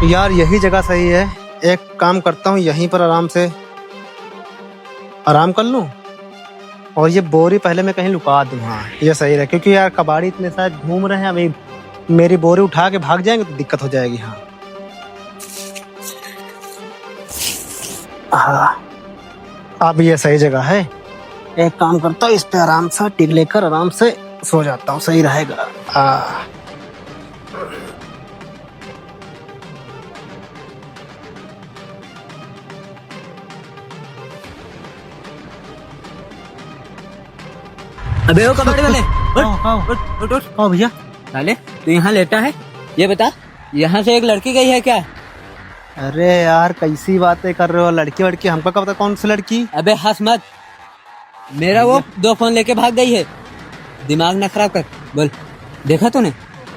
यार यही जगह सही है। एक काम करता हूँ, यहीं पर आराम से आराम कर लूँ और ये बोरी पहले मैं कहीं लुका दूँ। हाँ ये सही है, क्योंकि यार कबाड़ी इतने सारे घूम रहे हैं, अभी मेरी बोरी उठा के भाग जाएंगे तो दिक्कत हो जाएगी। हाँ हाँ अब ये सही जगह है। एक काम करता हूँ, इस पे आराम से टिक लेकर आराम से सो जाता हूँ, सही रहेगा। अबे वो कबाड़ी वाले उठ उठ उठ भैया। साले तू यहाँ लेटा है, ये बता यहाँ से एक लड़की गई है क्या? अरे यार कैसी बातें कर रहे हो, लड़की वड़की हमको क्या पता कौन सी लड़की। अबे हंस मत, मेरा वो 2 फोन लेके भाग गई है, दिमाग ना खराब कर। बोल देखा तूने?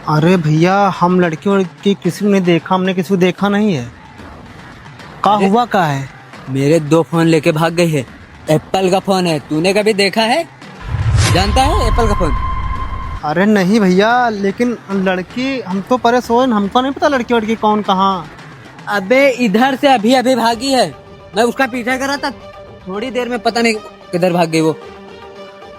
अरे भैया हम लड़की वड़की किसी को नहीं देखा, हमने किसी को देखा नहीं है। का हुआ का है? मेरे 2 फोन लेके भाग गई है। एप्पल का फोन है, तूने कभी देखा है? जानता है एप्पल का फोन? अरे नहीं भैया, लेकिन लड़की हम तो परेशान, हमको नहीं पता लड़की वड़की कौन कहाँ। अबे इधर से अभी अभी भागी है, मैं उसका पीछा कर रहा था, थोड़ी देर में पता नहीं किधर भाग गई वो।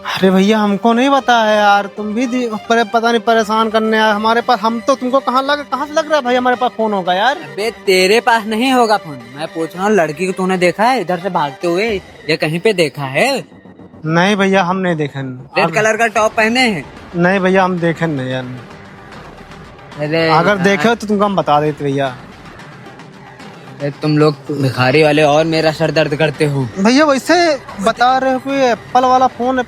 अरे भैया हमको नहीं पता है यार, तुम भी पता नहीं परेशान करने आए हमारे पास। हम तो तुमको कहाँ से लग रहा है भाई हमारे पास फोन होगा यार। अबे तेरे पास नहीं होगा फोन, मैं पूछ रहा हूँ लड़की को तूने देखा है इधर से भागते हुए या कहीं पे देखा है? नहीं भैया हम नहीं देखे। रेड कलर का टॉप पहने हैं? नहीं भैया हम देखे नहीं यार। अरे अगर देखे हो तो तुमको हम बता देते भैया। तुम लोग भिखारी वाले और मेरा सर दर्द करते हो। भैया वैसे बता रहे हो कोई एप्पल वाला फोन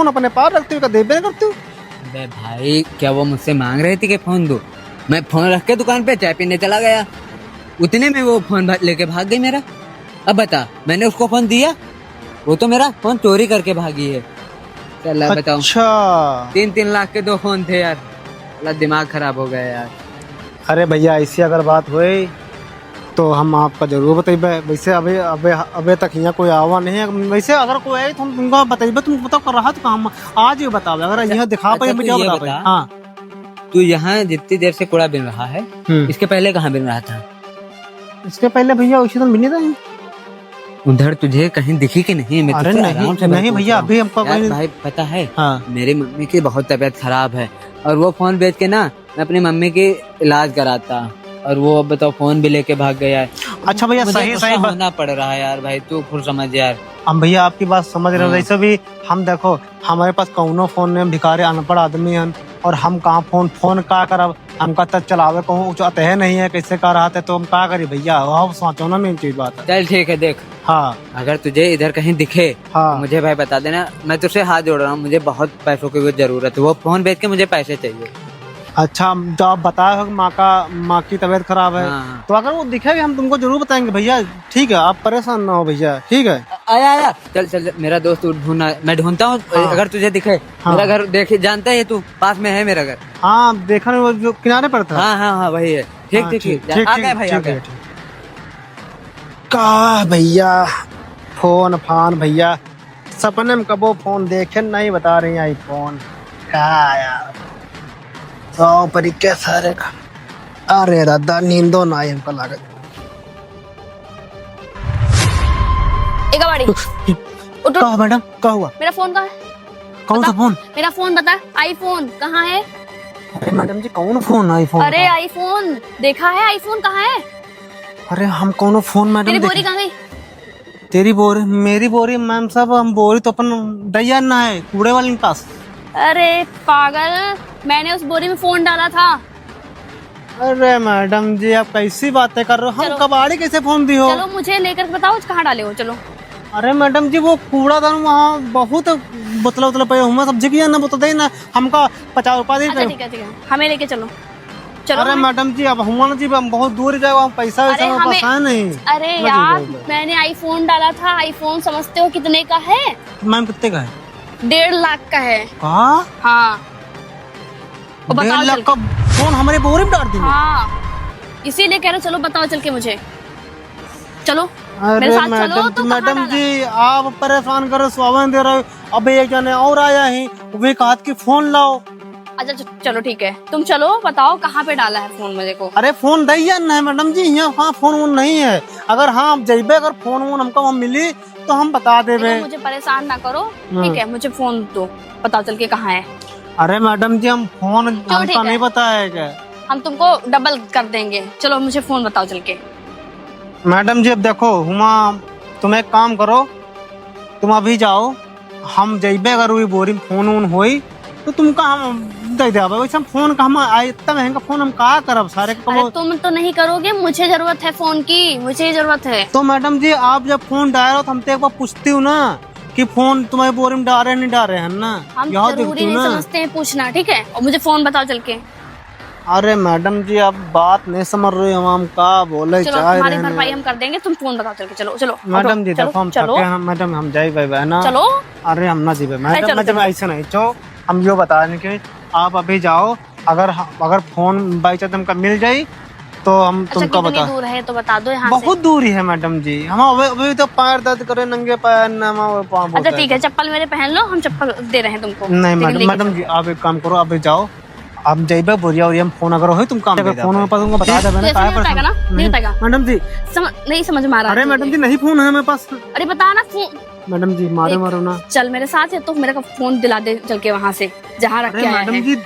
अपने पास रखते हो, देबे करते हो? अबे भाई क्या वो मुझसे मांग रही थी कि फोन दो? मैं फोन रख के दुकान पे चाय पीने चला गया, उतने में वो फोन लेके भाग गई मेरा। अब बता मैंने उसको फोन दिया? वो तो मेरा फोन चोरी करके भागी है। चल बताओ। अच्छा 3-3 लाख के 2 फोन थे यार, दिमाग खराब हो गया यार। अरे भैया ऐसी अगर बात हुई तो हम आपका जरूर बताइबे। वैसे अबे तक यहाँ कोई आवा नहीं है। वैसे अगर कोई आए तो हम तुमको बताइबे। तुम बताओ कर रहा तो हम आज ही बताओ। अगर यहाँ दिखा पाए मुझे बता पाए। हाँ तू यहाँ जितनी देर से कूड़ा बिन रहा है, इसके पहले कहाँ बिन रहा था? इसके पहले भैया उसी दिन बिनी था। उधर तुझे कहीं दिखी कि नहीं? मैं अरे नहीं भैया अभी हमको भाई पता है। हाँ। मेरी मम्मी की बहुत तबीयत खराब है और वो फोन बेच के ना मैं अपनी मम्मी की इलाज कराता, और वो अब बताओ फोन भी लेके भाग गया है। अच्छा भैया सही होना पड़ रहा है यार। भाई तू खुद समझ यार। हम भैया आपकी बात समझ रहे हो। वैसे भी हम देखो हमारे पास कौनो फोन नहीं, भिखारी अनपढ़ आदमी हैं और हम कहाँ फोन का करब। हमका तक चलावे कहूँ है नहीं है, कैसे कर रहा था तो हम क्या करी भैया? सोचो ना मेन चीज बात है। चल ठीक है देख। हाँ अगर तुझे इधर कहीं दिखे हाँ तो मुझे भाई बता देना, मैं तुझसे हाथ जोड़ रहा हूँ, मुझे बहुत पैसों की जरूरत है। वो फोन बेच के मुझे पैसे चाहिए। अच्छा जो आप बताए हो माँ की तबीयत खराब है। हाँ। तो अगर वो दिखे भी हम तुमको जरूर बताएंगे भैया। ठीक है आप परेशान ना हो भैया। ठीक है आया चल मेरा दोस्त ढूंढना, मैं ढूंढता हूँ। हाँ। अगर तुझे दिखे। हाँ। मेरा घर देखे जानता है तू, पास में है मेरा घर। हाँ देखा नहीं, वो जो किनारे पर था। हाँ वही है। ठीक आ गए भाई आ गए। का भैया फोन फान भैया सपने में कबो फोन देखे नहीं, बता रही आई फोन का यार 100 परीके सारे का। अरे दादा नींदो ना आई हमको लागत। एक गाड़ी उठ। क्या मैडम क्या हुआ? मेरा फोन कहाँ है? कौन सा फोन? मेरा फोन बता। आईफोन कहाँ है? अरे मैडम जी कौन फोन? आईफोन? अरे आईफोन देखा है, आईफोन कहाँ है? अरे हम कौन फोन मैडम? तेरी बोरी कहाँ गई? तेरी बोरी? मेरी बोरी मैम साहब, हम बोरी तो अपन डैया ना है कूड़े वाले के पास। अरे पागल, मैंने उस बोरी में फोन डाला था। अरे मैडम जी आप कैसी बातें कर रहे हो? हम कबाड़ी कैसे फोन दी हो? चलो मुझे लेकर बताओ कहाँ डाले हो। चलो। अरे मैडम जी वो कूड़ादान वहाँ बहुत बोतल पे हुआ सब्जी की ना बोतल ना हमका 50 रुपया दे। अच्छा ठीक है हमें लेके चलो। चलो। अरे मैडम जी अब हुआ ना जी हम बहुत दूर जाए, हम पैसा वैसा हमारे पास है नहीं। अरे यार मैंने आईफोन डाला था। आईफोन समझते हो कितने का है? मैम कितने का है? 1.5 लाख का है। हाँ 1.5 लाख का फोन हमारे बोरी में डाल दी? हाँ इसीलिए कह रहे चलो बताओ चल के मुझे। चलो अरे मेरे साथ चलो। तो मैडम जी आप परेशान करो, स्वागत दे रहे हो। अब एक जने और आया है वे कहा कि फोन लाओ अच्छा चलो ठीक है, तुम चलो बताओ कहाँ पे डाला है फोन मेरे को। अरे फोन दैया ना है मैडम जी, यहाँ हाँ फोन वोन नहीं है। अगर हाँ आप जइबे, अगर फोन वोन हमको वहाँ मिली तो हम बता देबे। देखो, मुझे परेशान ना करो, ठीक है, मुझे फोन दो, बताओ चल के कहाँ है। अरे मैडम जी हम फोन ठीक हमको है। नहीं पता है क्या। हम तुमको डबल कर देंगे, चलो मुझे फोन बताओ चल के। मैडम जी अब देखो हुआ, तुम एक काम करो, तुम अभी जाओ, हम जइबे अगर वही बोरी में फोन वोन होई तो तुमका हम दे देबे। वैसे हम फोन का हम इतना महंगा फोन हम का करब सारे का। अरे तुम तो नहीं करोगे, मुझे जरूरत है फोन की, मुझे जरूरत है। तो मैडम जी आप जब फोन डालो तो हम तो एक बार पूछती हूँ ना कि फोन तुम्हारे बोरी में डाल रहे नहीं डाल रहे हैं ना, हम यहाँ जरूरी देखती हूँ नहीं ना। समझते हैं पूछना, ठीक है, और मुझे फोन बताओ चल के। अरे मैडम जी आप बात नहीं समझ रहे हो, हम का बोले चलो चाह तुम्हारी रहे भरपाई हैं। हम कर देंगे, तुम फोन बताओ चल के। चलो चलो मैडम जी चलो, देखो हम चलो थके हैं, मैडम हम जाए ना। चलो। अरे हम ना जीवे चलो, मैडम, मैडम चलो। ऐसे नहीं चो, हम यो बता रहे हैं कि आप अभी जाओ, अगर फोन बाई चांस हमका मिल जाये तो हम अच्छा तुमको कितनी बता। दूर है तो बता दो यहाँ से। बहुत दूरी है मैडम जी, हम अभी तो पैर दर्द करे, नंगे पैर न हमारे पाँव बहुत अच्छा ठीक है, चप्पल मेरे पहन लो, हम चप्पल दे रहे हैं तुमको। नहीं लेकिन मैडम, लेके मैडम चलो। जी आप एक काम करो, अभी जाओ, आप जाइबे बोरिया वोरिया में फोन अगर हो तुम काम अगर फोन में पास तुमको बता देबे ना। जैसे नहीं बताएगा ना, नहीं बताएगा। मैडम जी नहीं समझ में आ रहा। अरे मैडम जी नहीं फोन है मेरे पास। अरे बता ना फोन। मैडम जी मारे मारो ना। चल मेरे साथ है तो मेरे को फोन दिला दे चल के वहाँ से जहाँ रख अरे के आया मैडम है। जी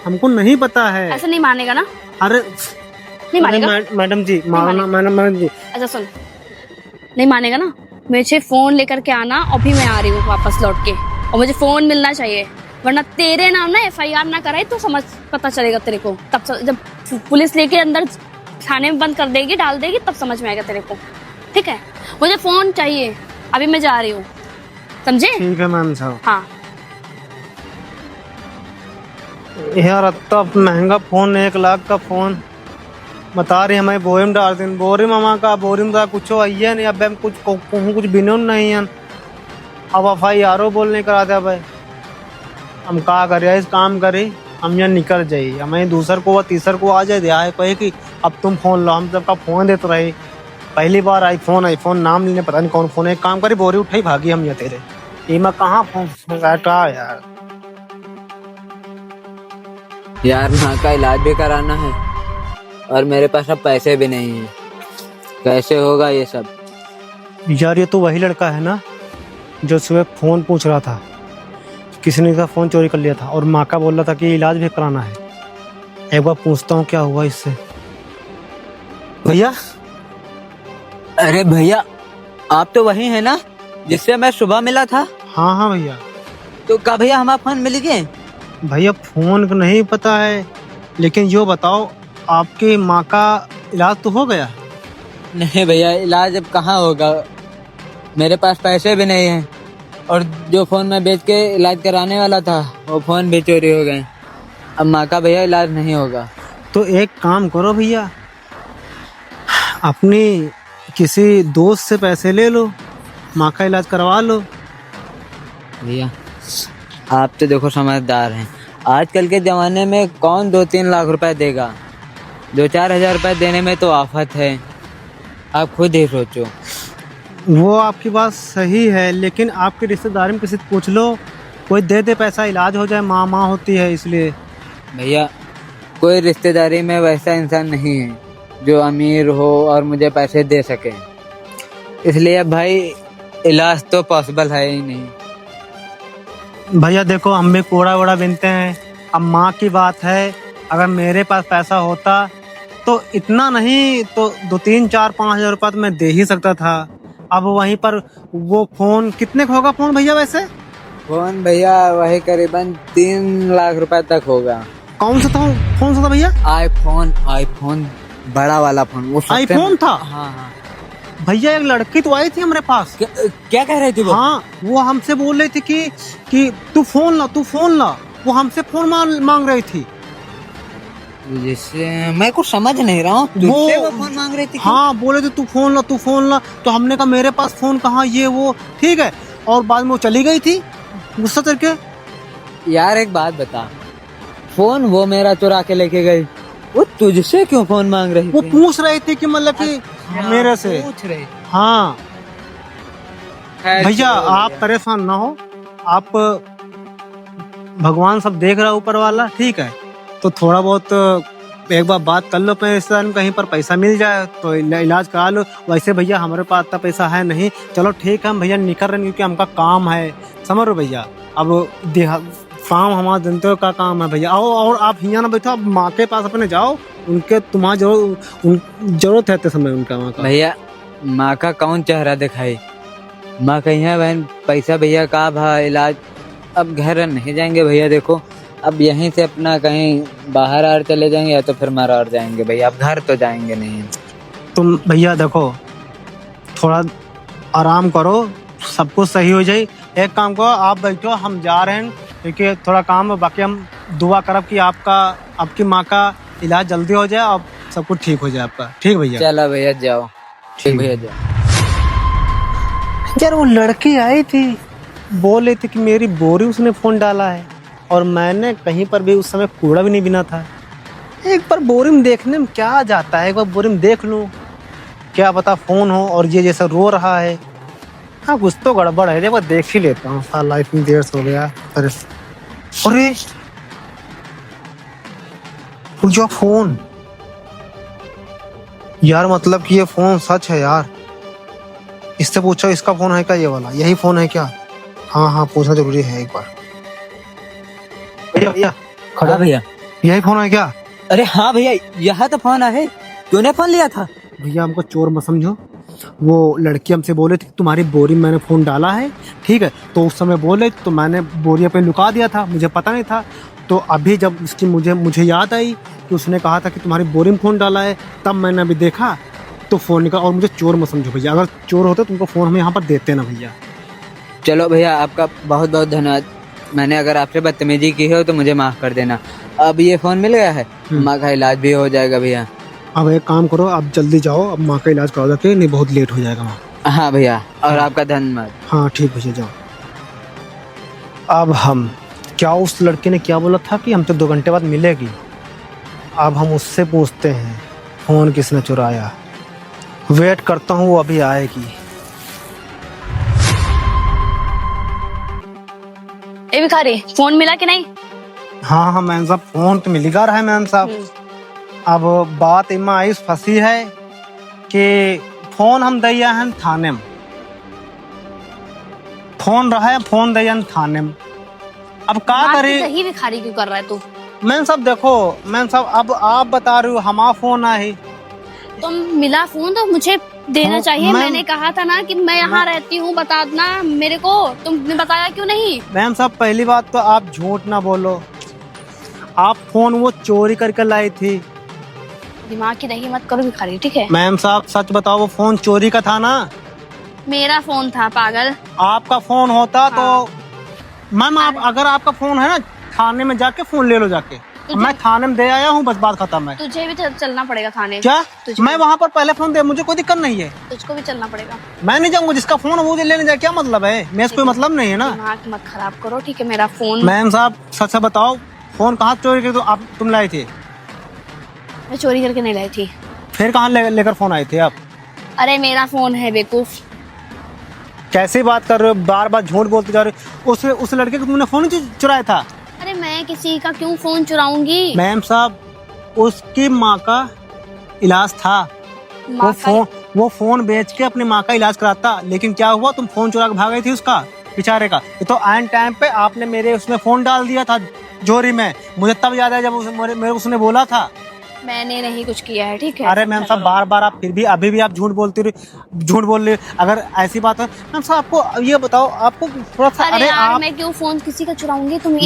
हमको नहीं पता है। ऐसे नहीं मानेगा ना, अरे नहीं मानेगा। मैडम जी मारो ना, मैडम जी। अच्छा सुन, नहीं मानेगा ना, मुझे फोन लेकर के आना, अभी मैं आ रही हूँ वापस लौट के, और मुझे फोन मिलना चाहिए, वरना तेरे नाम ना FIR ना कराई तो समझ पता चलेगा तेरे को। तब जब पुलिस लेके अंदर थाने में बंद कर देगी, डाल देगी, तब समझ में आएगा तेरे को, ठीक है। मुझे फोन चाहिए, अभी मैं जा रही हूँ, समझे। ठीक है मैम साहब। हाँ यार इतना महंगा फोन, 1 लाख का फोन बता रही हमें बोरी में डाल दिन। बोरी मामा का बोरी में कुछ आइए नहीं, अब हम कुछ बिनो नहीं है। अब FIR बोलने करा दे भाई, हम का करे इस काम करे, हम यहाँ निकल जाये, हमें दूसर को तीसर को आ जाए दिया है कहे कि अब तुम फोन लो। हम सबका फोन देते रहे, पहली बार आईफोन नाम लेने पता नहीं कौन फोन है। एक काम करे बोरी उठाई भागी हम यहाँ तेरे, ये मैं कहाँ फोन का यार माँ का इलाज भी कराना है और मेरे पास अब पैसे भी नहीं है, कैसे होगा ये सब। यार ये तो वही लड़का है ना जो सुबह फोन पूछ रहा था, किसी ने इसका फोन चोरी कर लिया था और माँ का बोल रहा था कि इलाज भी कराना है। एक बार पूछता हूँ क्या हुआ इससे। भैया, अरे भैया आप तो वही है ना जिससे मैं सुबह मिला था। हाँ हाँ भैया। तो क्या भैया हमारा फोन मिल गए। भैया फोन का नहीं पता है, लेकिन यो बताओ आपकी माँ का इलाज तो हो गया। नहीं भैया इलाज अब कहाँ होगा, मेरे पास पैसे भी नहीं हैं, और जो फोन मैं बेच के इलाज कराने वाला था वो फोन भी चोरी हो गए। अब माँ का भैया इलाज नहीं होगा। तो एक काम करो भैया, अपनी किसी दोस्त से पैसे ले लो, माँ का इलाज करवा लो। भैया आप तो देखो समझदार हैं, आजकल के ज़माने में कौन 2-3 लाख रुपए देगा, 2-4 हज़ार रुपए देने में तो आफत है। आप खुद ही सोचो। वो आपकी बात सही है, लेकिन आपके रिश्तेदारी में किसी से पूछ लो, कोई दे दे पैसा, इलाज हो जाए। माँ होती है इसलिए। भैया कोई रिश्तेदारी में वैसा इंसान नहीं है जो अमीर हो और मुझे पैसे दे सके, इसलिए भाई इलाज तो पॉसिबल है ही नहीं। भैया देखो हम भी कोड़ा वोड़ा बिनते हैं, अब माँ की बात है, अगर मेरे पास पैसा होता तो इतना नहीं तो 2-3-4-5 हज़ार रुपया तो मैं दे ही सकता था। अब वहीं पर वो फोन कितने का होगा फोन भैया वैसे? फोन भैया वही करीबन 3 लाख रुपए तक होगा। कौन सा था फोन सा था भैया? आईफोन बड़ा वाला फोन। वो आईफोन था? हाँ हाँ भैया एक लड़की तो आई थी हमारे पास। क्या कह रही थी वो? हाँ वो हमसे बोल रही थी कि तू फोन ला। वो हमसे फोन मांग रही थी। जिससे मैं कुछ समझ नहीं रहा हूँ, तुझसे वो फोन मांग रही थी। हाँ बोले थे तू फोन ला, तो हमने कहा मेरे पास फोन कहाँ, ये वो ठीक है, और बाद में वो चली गई थी गुस्सा करके। यार एक बात बता, फोन वो मेरा चुरा के लेके गई, वो तुझसे क्यों फोन मांग रही वो थी? पूछ रही थी कि मतलब कि मेरे से पूछ रही। हाँ भैया चलो आप परेशान ना हो, आप भगवान सब देख रहा है ऊपर वाला, ठीक है। तो थोड़ा बहुत एक बार बात कर लो अपने रिश्तेदार में, कहीं पर पैसा मिल जाए तो इलाज करा लो। वैसे भैया हमारे पास इतना पैसा है नहीं, चलो ठीक है हम भैया निकल रहे हैं क्योंकि हमका काम है, समझ रहे हो भैया। अब काम हमारा जनता का काम है भैया। आओ और आप हियाँ ना बैठो, आप माँ के पास अपने जाओ, उनके तुम्हारा जरूरत है इतने समय उनका माँ का। भैया माँ का कौन चेहरा दिखाई, माँ कहीं है बहन, पैसा भैया का भा इलाज। अब घर नहीं जाएंगे भैया, देखो अब यहीं से अपना कहीं बाहर आर चले जाएंगे या तो फिर मारा और जाएंगे भैया, अब घर तो जाएंगे नहीं। तुम भैया देखो थोड़ा आराम करो, सब कुछ सही हो जाए। एक काम करो, आप बैठो, हम जा रहे हैं क्योंकि थोड़ा काम है। बाकी हम दुआ करब कि आपकी माँ का इलाज जल्दी हो जाए और सब कुछ ठीक हो जाए आपका। ठीक भैया, चलो भैया जाओ। ठीक भैया जाओ। यार वो लड़की आई थी, बोल रही थी कि मेरी बोरी उसने फोन डाला है, और मैंने कहीं पर भी उस समय कूड़ा भी नहीं बिना था। एक बार बोरी में देखने में क्या जाता है, एक बार बोरी में देख लूं, क्या पता फोन हो और ये जैसा रो रहा है। हाँ कुछ तो गड़बड़ है, एक बार देख ही लेता हूँ। साला इतनी देर से हो गया। अरे जो फोन यार, मतलब कि ये फोन सच है यार। इससे पूछो इसका फोन है क्या, ये वाला यही फोन है क्या? हाँ हाँ पूछना जरूरी है एक बार। भैया भैया खड़ा, भैया यही फोन है क्या? अरे हाँ भैया यहाँ तो फोन है, तूने फोन लिया था। भैया हमको चोर मत समझो, वो लड़की हमसे बोले थी तुम्हारी बोरी में मैंने फोन डाला है, ठीक है। तो उस समय बोले तो मैंने बोरी पे लुका दिया था, मुझे पता नहीं था। तो अभी जब उसकी मुझे याद आई कि उसने कहा था कि तुम्हारी बोरी में फोन डाला है, तब मैंने अभी देखा तो फोन निकाला। और मुझे चोर मत समझो भैया, अगर चोर होते तुमको फोन हम यहाँ पर देते ना भैया। चलो भैया आपका बहुत बहुत धन्यवाद, मैंने अगर आपसे बदतमीजी की हो तो मुझे माफ कर देना। अब ये फोन मिल गया है, माँ का इलाज भी हो जाएगा भैया। अब एक काम करो, आप जल्दी जाओ, अब माँ का इलाज करा देते, नहीं बहुत लेट हो जाएगा माँ। हाँ भैया, और आपका धन्यवाद। हाँ ठीक भैया जाओ। अब हम क्या, उस लड़के ने क्या बोला था कि हमसे 2 घंटे बाद मिलेगी। अब हम उससे पूछते हैं फोन किसने चुराया। वेट करता हूँ वो अभी आएगी। ए भिखारी, फोन मिला कि नहीं? हाँ हाँ मैम साहब, फोन तो मिल रहा है मैम साहब। अब बात इमा आई फंसी है कि फोन हम दैया हैं थाने में, फोन रहा है, फोन दैया हैं थाने में। अब क्या करे? सही भिखारी क्यों कर रहा है तू? मैम साहब देखो, मैम साहब अब आप बता रहे हो हमारा फोन है। तुम मिला फोन तो मुझे देना चाहिए। मैंने कहा था ना कि मैं यहाँ रहती हूँ, बता देना मेरे को। तुमने बताया क्यों नहीं? मैम साहब पहली बात तो आप झूठ ना बोलो, आप फोन वो चोरी करके लाई थी। दिमाग की दही मत करो भिखारी, ठीक है? मैम साहब सच बताओ, वो फोन चोरी का था ना? मेरा फोन था पागल। आपका फोन होता तो मैम, आप अगर आपका फोन है ना, थाने में जाके फोन ले लो जाके। मैं थाने में दे आया हूँ, बस बात खत्म है। तुझे भी चलना पड़ेगा थाने। क्या? मैं वहाँ पर पहले फोन दे, मुझे कोई दिक्कत नहीं है। तुझको भी चलना पड़ेगा। मैं नहीं जाऊंगा, जिसका फोन है वो लेने जाए, क्या मतलब है? मेरे से कोई मतलब नहीं है ना। दिमाग मत खराब करो, ठीक है? मेरा फोन। मैम साहब सच से बताओ, फोन कहाँ चोरी करके तुम लाए थे? मैं चोरी करके नहीं लाई थी। फिर कहाँ लेकर फोन आए थे आप? अरे मेरा फोन है बेवकूफ। कैसी बात कर रहे हो, बार बार झूठ बोलते जा रहे हो। उस लड़के को तुमने फोन चुराया था? अरे मैं किसी का क्यों फोन चुराऊंगी? मैम साहब उसकी माँ का इलाज था, वो फोन बेच के अपनी माँ का इलाज कराता, लेकिन क्या हुआ, तुम फोन चुरा के भाग गई थी उसका बेचारे का। ये तो आन टाइम पे आपने मेरे उसमें फोन डाल दिया था जोरी में। मुझे तब याद है जब मेरे उसने बोला था। मैंने नहीं कुछ किया है, ठीक है? अरे मैम साहब बार बार आप फिर भी अभी भी आप झूठ बोल रहे। अगर ऐसी बात है मैम साहब, आपको ये बताओ, आपको थोड़ा सा, अरे यार, आप मैं क्यों फोन किसी का चुराऊंगी? तुम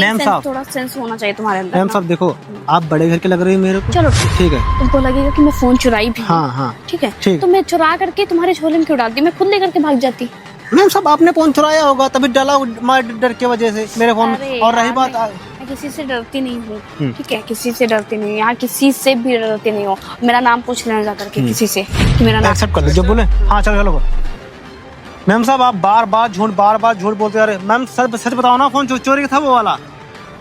थोड़ा सेंस होना चाहिए तुम्हारे अंदर। मैम साहब देखो, आप बड़े घर के लग रही है मेरे को। चलो ठीक है, तुमको लगेगा कि मैं फोन चुराई भी। हाँ हाँ ठीक है, ठीक। तो मैं चुरा करके तुम्हारे झोले में क्यों डालती? मैं खुद लेकर के भाग जाती। मैम साहब आपने फोन चुराया होगा तभी डाला डर की वजह से मेरे फोन में। और रही बात, मैं किसी से डरती नहीं हूँ, ठीक है? किसी से डरती नहीं, यहाँ किसी से भी डरती नहीं हो। मेरा नाम पूछ लेना जा करके किसी से कि मेरा नाम एक्सेप्ट कर लो जो बोले। हाँ चलो। मैम साहब आप बार बार झूठ बोलते जा रहे। मैम सच बताओ ना, फोन चोरी का था वो वाला?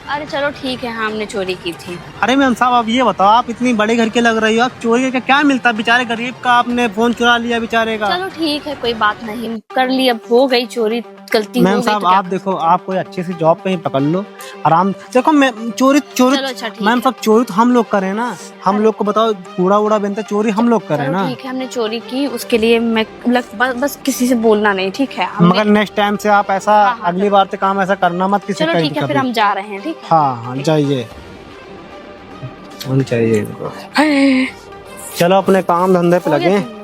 अरे चलो ठीक है, हाँ हमने चोरी की थी। अरे मैम साहब आप ये बताओ, आप इतनी बड़े घर के लग रही हो, आप चोरी का क्या मिलता बेचारे गरीब का? आपने फोन चुरा लिया बेचारे का। चलो ठीक है, कोई बात नहीं, कर ली, अब हो गई चोरी, गलती हो मैम गई साहब तो क्या आप देखो, आप कोई अच्छी सी जॉब कहीं पकड़ लो आराम। देखो मैं चोरी चोरी चलो अच्छा ठीक मैम है। साहब चोरी तो हम लोग करें ना, हम लोग को बताओ कूड़ा उड़ा बेनता चोरी हम लोग करें चलो ना। ठीक है, हमने चोरी की, उसके लिए मैं बस किसी से बोलना नहीं, ठीक है हमने। मगर नेक्स्ट टाइम से आप ऐसा हाँ, हाँ, अगली बार से काम ऐसा करना मत किसी चलो कहीं ठीक है, फिर कभी। हम जा रहे हैं, ठीक है। हाँ हाँ जाइए, हम चाहिए इनको। हाय, चलो अपने काम धंधे पे हो गया लगे। तुम?